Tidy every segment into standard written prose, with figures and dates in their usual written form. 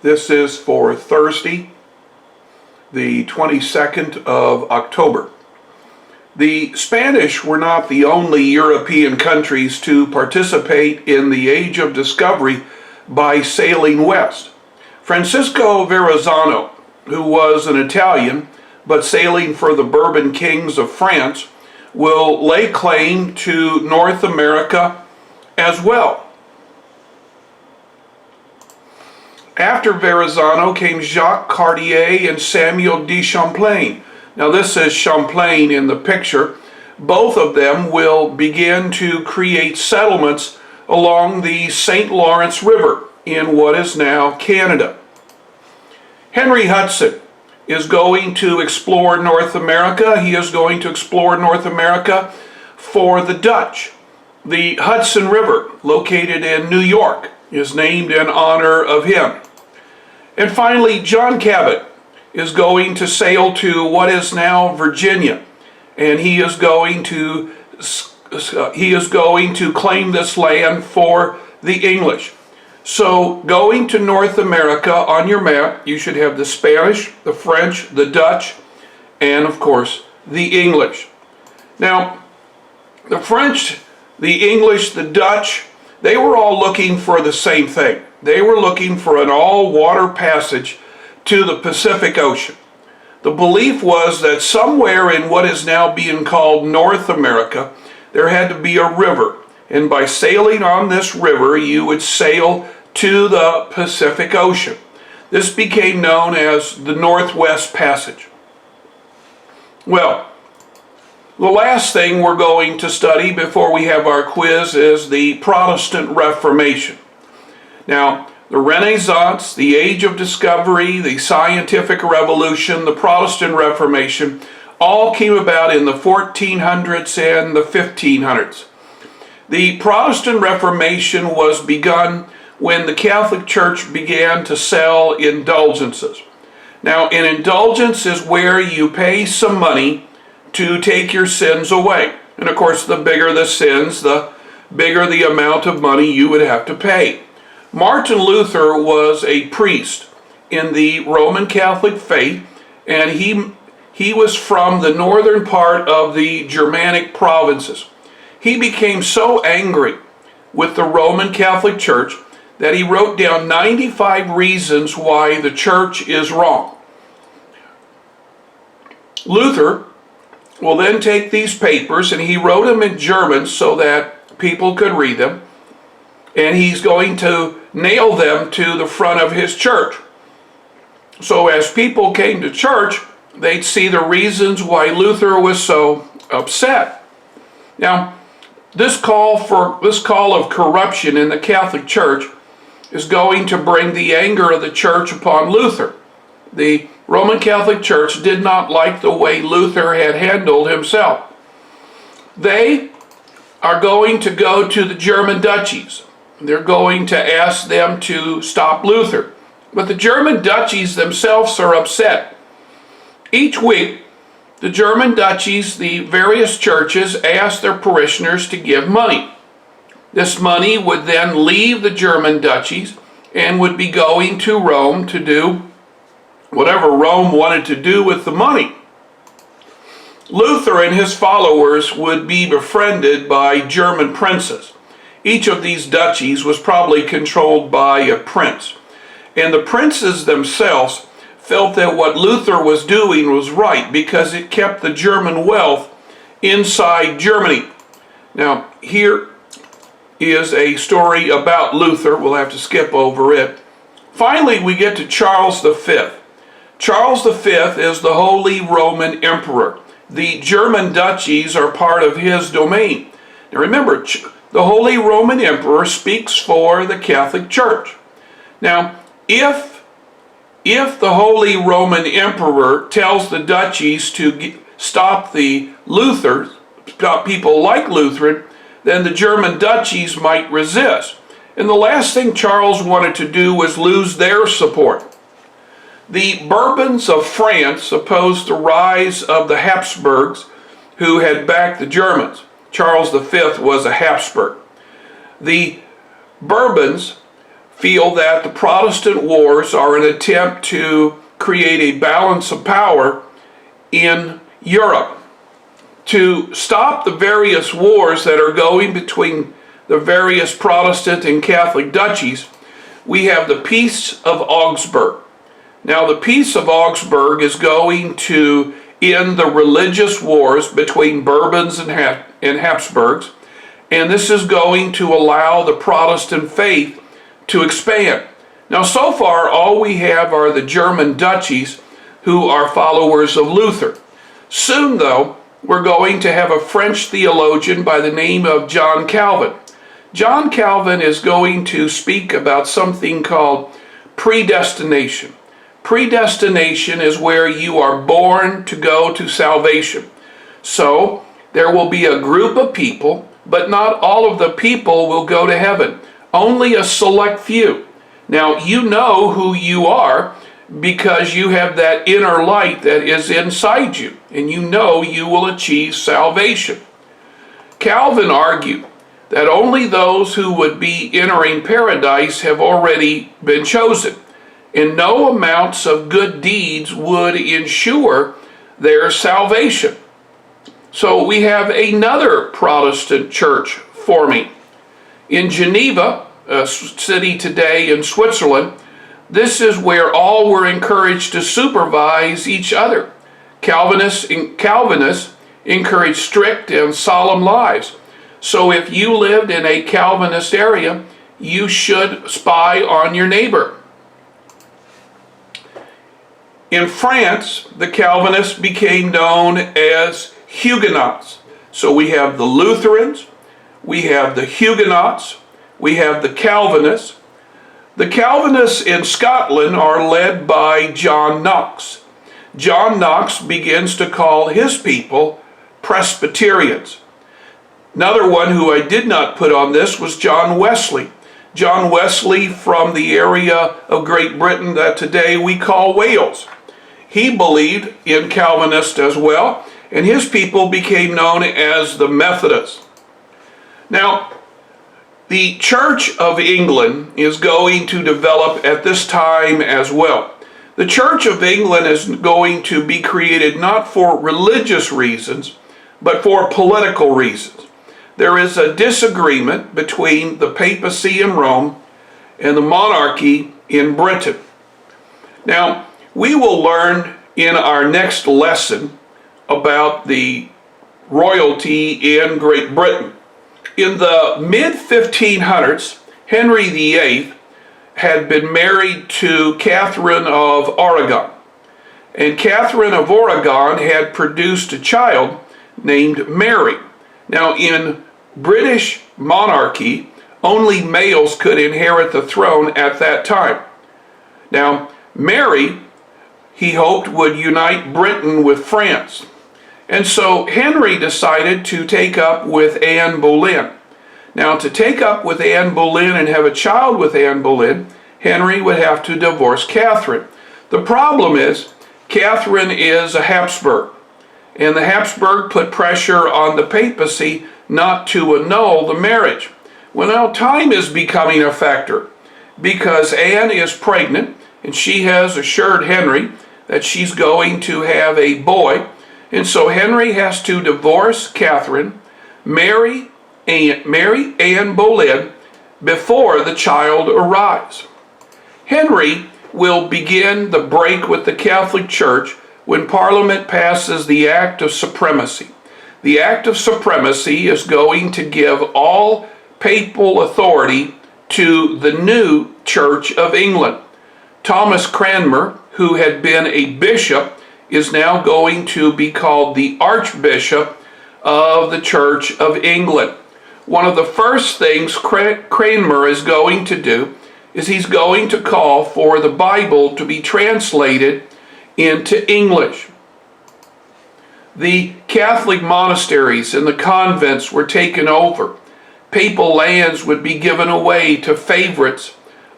This is for Thursday, the 22nd of October. The Spanish were not the only European countries to participate in the Age of Discovery by sailing west. Francisco Verrazzano, who was an Italian but sailing for the Bourbon kings of France, will lay claim to North America as well. After Verrazzano came Jacques Cartier and Samuel de Champlain. Now this is Champlain in the picture. Both of them will begin to create settlements along the St. Lawrence River in what is now Canada. Henry Hudson is going to explore North America. He is going to explore North America for the Dutch. The Hudson River, located in New York, is named in honor of him. And finally, John Cabot is going to sail to what is now Virginia, and he is going to claim this land for the English. So going to North America on your map, you should have the Spanish, the French, the Dutch, and of course the English. Now, the French, the English, the Dutch, they were all looking for the same thing. They were looking for an all-water passage to the Pacific Ocean. The belief was that somewhere in what is now being called North America, there had to be a river. And by sailing on this river, you would sail to the Pacific Ocean. This became known as the Northwest Passage. Well, the last thing we're going to study before we have our quiz is the Protestant Reformation. Now, the Renaissance, the Age of Discovery, the Scientific Revolution, the Protestant Reformation, all came about in the 1400s and the 1500s. The Protestant Reformation was begun when the Catholic Church began to sell indulgences. Now, an indulgence is where you pay some money to take your sins away. And of course, the bigger the sins, the bigger the amount of money you would have to pay. Martin Luther was a priest in the Roman Catholic faith, and he was from the northern part of the Germanic provinces. He became so angry with the Roman Catholic Church that he wrote down 95 reasons why the church is wrong. Luther will then take these papers, and he wrote them in German so that people could read them, and he's going to nail them to the front of his church. So as people came to church, they'd see the reasons why Luther was so upset. Now, this call of corruption in the Catholic Church is going to bring the anger of the church upon Luther. The Roman Catholic Church did not like the way Luther had handled himself. They are going to go to the German duchies. They're going to ask them to stop Luther. But the German duchies themselves are upset. Each week, the German duchies, the various churches, ask their parishioners to give money. This money would then leave the German duchies and would be going to Rome to do whatever Rome wanted to do with the money. Luther and his followers would be befriended by German princes. Each of these duchies was probably controlled by a prince. And the princes themselves felt that what Luther was doing was right because it kept the German wealth inside Germany. Now, here is a story about Luther. We'll have to skip over it. Finally, we get to Charles V. Charles V is the Holy Roman Emperor. The German duchies are part of his domain. Now remember, the Holy Roman Emperor speaks for the Catholic Church. Now, if the Holy Roman Emperor tells the duchies to stop stop people like Luther, then the German duchies might resist. And the last thing Charles wanted to do was lose their support. The Bourbons of France opposed the rise of the Habsburgs, who had backed the Germans. Charles V was a Habsburg. The Bourbons feel that the Protestant wars are an attempt to create a balance of power in Europe, to stop the various wars that are going between the various Protestant and Catholic duchies. We have the Peace of Augsburg. Now, the Peace of Augsburg is going to end the religious wars between Bourbons and Habsburgs, and this is going to allow the Protestant faith to expand. Now, so far, all we have are the German duchies who are followers of Luther. Soon, though, we're going to have a French theologian by the name of John Calvin. John Calvin is going to speak about something called predestination. Predestination is where you are born to go to salvation. So there will be a group of people, but not all of the people will go to heaven. Only a select few. Now, you know who you are because you have that inner light that is inside you, and you know you will achieve salvation. Calvin argued that only those who would be entering paradise have already been chosen, and no amounts of good deeds would ensure their salvation. So we have another Protestant church forming. In Geneva, a city today in Switzerland, this is where all were encouraged to supervise each other. Calvinists encourage strict and solemn lives. So if you lived in a Calvinist area, you should spy on your neighbor. In France, the Calvinists became known as Huguenots. So we have the Lutherans, we have the Huguenots, we have the Calvinists. The Calvinists in Scotland are led by John Knox. John Knox begins to call his people Presbyterians. Another one who I did not put on this was John Wesley. John Wesley from the area of Great Britain that today we call Wales. He believed in Calvinist as well, and his people became known as the Methodists. Now, the Church of England is going to develop at this time as well. The Church of England is going to be created not for religious reasons, but for political reasons. There is a disagreement between the papacy in Rome and the monarchy in Britain. Now, we will learn in our next lesson about the royalty in Great Britain. In the mid-1500s, Henry VIII had been married to Catherine of Aragon. And Catherine of Aragon had produced a child named Mary. Now, in British monarchy, only males could inherit the throne at that time. Now, Mary, he hoped, would unite Britain with France. And so Henry decided to take up with Anne Boleyn. Now, to take up with Anne Boleyn and have a child with Anne Boleyn, Henry would have to divorce Catherine. The problem is, Catherine is a Habsburg, and the Habsburg put pressure on the papacy not to annul the marriage. Well, now time is becoming a factor because Anne is pregnant, and she has assured Henry that she's going to have a boy. And so Henry has to divorce Catherine, marry Anne Boleyn before the child arrives. Henry will begin the break with the Catholic Church when Parliament passes the Act of Supremacy. The Act of Supremacy is going to give all papal authority to the new Church of England. Thomas Cranmer, who had been a bishop, is now going to be called the Archbishop of the Church of England. One of the first things Cranmer is going to do is he's going to call for the Bible to be translated into English. The Catholic monasteries and the convents were taken over. Papal lands would be given away to favorites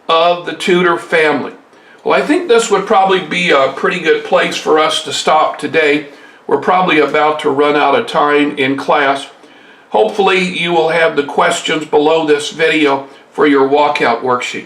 of the Tudor family. Well, I think this would probably be a pretty good place for us to stop today. We're probably about to run out of time in class. Hopefully you will have the questions below this video for your walkout worksheet.